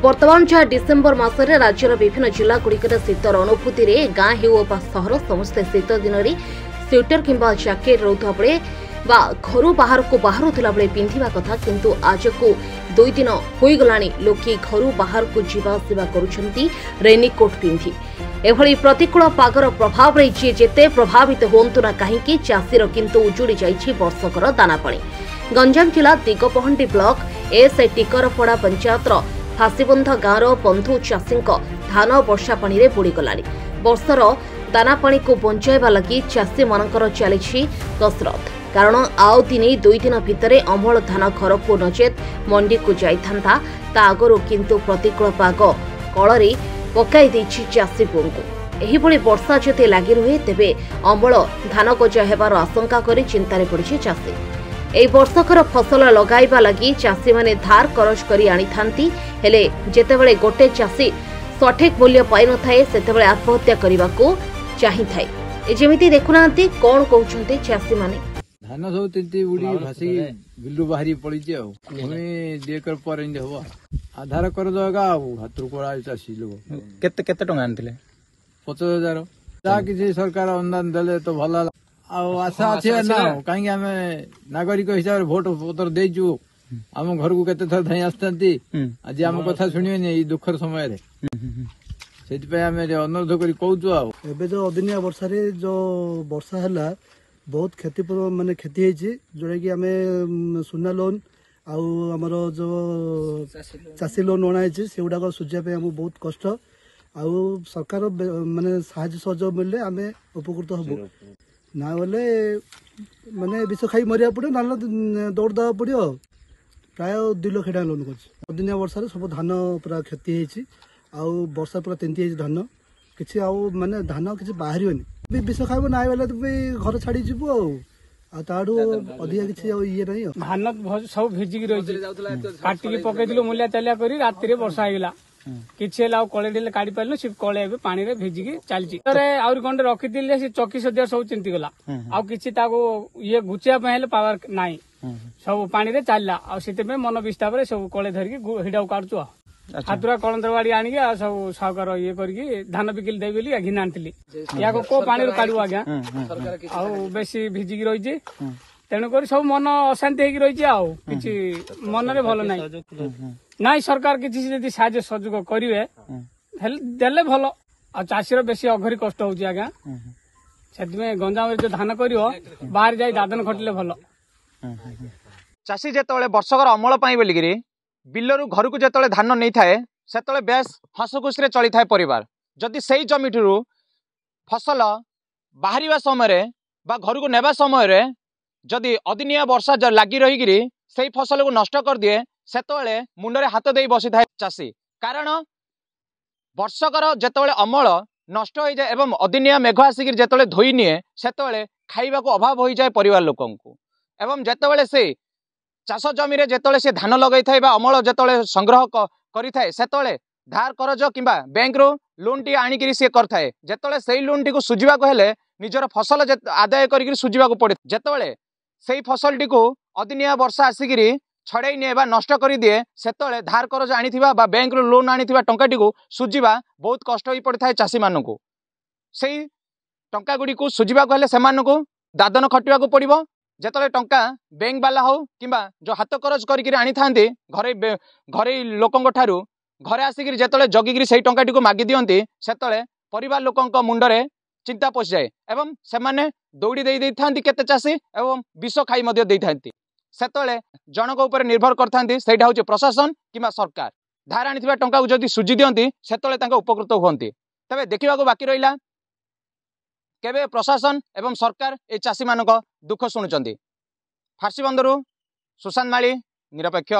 वर्तमान जहाँ डिसेम्बर मासरे राज्यर विभिन्न जिला गुड़िकर शीतर अनुभूति में गाँ हो सहर समस्ते शीत दिन में स्वेटर किंबा जैकेट रोधा बेले घर बाहर को बाहरुला बेले पिंधिबा कथा किंतु आज को 2 दिन होईगला लोके घर बाहर को जावासवा करुछंती रेनिकोट पिंधि एभली प्रतिकूल पागर प्रभाव रे जी जेते प्रभावित होंतु ना कहीं चाषीर किंतु उजुड़ी जाइछि वर्षकर दानापाणी। गंजाम जिला दिगपहंडी ब्लॉक एस टिकरपड़ा पंचायतर फासीबंध गाँवर बंधु चाषी धान वर्षा पानी रे बुड़ीगला। वर्षर दानापाणी को बंचाइबा लगी चाषी मानकर चली कसरत कारण आउ दिने 2 दिन भितर अमल धान घर को नचेत मंडी को जाइथांता ता आगरू किंतु प्रतिकूल पाग कଳରେ पकाई देछि चाषी पुओंकु। एहिभଳି वर्षा जते लागि रहे तेबे अमल धान गजा हेबार आशंका करी चिंतारे पड़िछि चाषी। एई वर्षकर फसल लगाइबा लगी चाषी माने धार करज करी आनी थांती हेले जेतेबेले गोटे चाषी सठिक मूल्य पाइ न थाए सेतेबेले आत्महत्या करबाकू चाहि थाए। ए जेमिति देखुनांती कोन कहउछंती चाषी माने धान सब तिंती उड़ी भासी बिल्लू बाहरी पड़ी पुणी देकर पर हम आधार कर दगा हाथ कोड़ा चाषी लोग केते केते टंगा आनथिले 50,000 जहाँ किसी सरकार अनुदान देले तो भल आशा अच्छे ना कहीं आम नागरिक हिसाब से भोट पत्र देचु आम घर को केते थर धाई आसती आज आम कथा शुणे दुखर समय अनुरोध कर कहूँ जो अदिनिया वर्षा जो वर्षा है बहुत क्षति माने क्षति होती जोटा कि आम सुना लोन आमर जो चाषी लोन अणाई से गुड़ाक सुझापे आम बहुत कष्ट आउ सरकार माने साहाय्य सहयोग मिले आम उपकृत हबु ना बोले माने विष खाई मरिया पड़े ना दौड़ देवा पड़ो प्राय 2 लाख टका लोन कर अदिनिया वर्षा सब धान पूरा क्षति होती आउ वर्षा पूरा तेंती धान किसी आउ माने धान किसी बाहर विष खाइब ना बेले तो घर छाड़ी जीव आड़ू अधिका किसी ये नहीं धान सब भिजिक रही काटिक पकईलु मूलिया चालिया कर राति वर्षा होगा किसी कले काढ़ी पारे सी कले पानी रे भिजिकी चलती आउरी कंटे रखी से चकी सदिया सब चिंती गला आउ किसी ये घुचिया पावर नाई सब पानी रे चलला आ मन विस्ताव सब कले धरिकी हिडा काटु हाथुरा कलंतर बाड़ी आनिक सब साहूकार ये करके धान बिकिल दे बोली घिन आनी या को पानी काढ़ू आज्ञा बेसी भिजिकी रही तेणुक सब मन अशांति रही मन रे भल ना सरकार किसी साहाय्य सहयोग करेंगे देले भल आ चाषीर बेसी अघरी कष्ट होगी आज्ञा से गंजाम जो धान कर बाहर जाई दादन खटिले भल। चाषी जिते वर्षकर अमल बोलिकी बिलरू घर को जिते धान नहीं थाए से बेस हसखुशी चली थाए परिवार जदि से जमी ठू फसल बाहर समय घर को नेबा समय जदि अदिनिया वर्षा लगी रही से फसल को नष्ट कर दिए से मुंडे हाथ दे बसी थाए चाषी कारण वर्षकर जिते अमल नष्ट हो जाए एवं अदिनिया मेघ आसिक जिते धोई निए से खाइबा को अभाव हो जाए परिवार लोक एवं जिते से चाष जमी जिते से धान लगे था अमल जिते संग्रह करें से धार करज कि बैंक रू लोन टी आणिक सी करे जिते से लोन टी सुझा निजर फसल आदाय कर सुझा पड़े जिते से फसल टी अदिनिया वर्षा आसिक छड़े निए नष्ट कर दिए से धार करज आनी बैंक रू लोन आनी टंकाटी सुझा बहुत कष्ट हो पड़ता है चाषी मानू से टंका गुड़ी को सुझा से दादन खटिया पड़ो जिते टंका बैंक वाला हो कि जो हाथ करज कर आनी था घरे घरे लोकों ठारू घरे आसिक जिते जगिकी से टंकाटी मागी दिखती से परिवार लोकों मुंडरे चिंता पशि जाए एवं से दौड़ी दे था केते चाषी एवं विष खाई से जनक उपर निर्भर करता हूँ प्रशासन कि सरकार धार आनी टंका जदि सुझी दिखती से उपकृत हुंती तेज देखा बाकी रहा केबे प्रशासन एवं सरकार ए चाषी मानक दुख शुणुचंती। फारसीबंधरू सुशांत माली निरपेक्ष।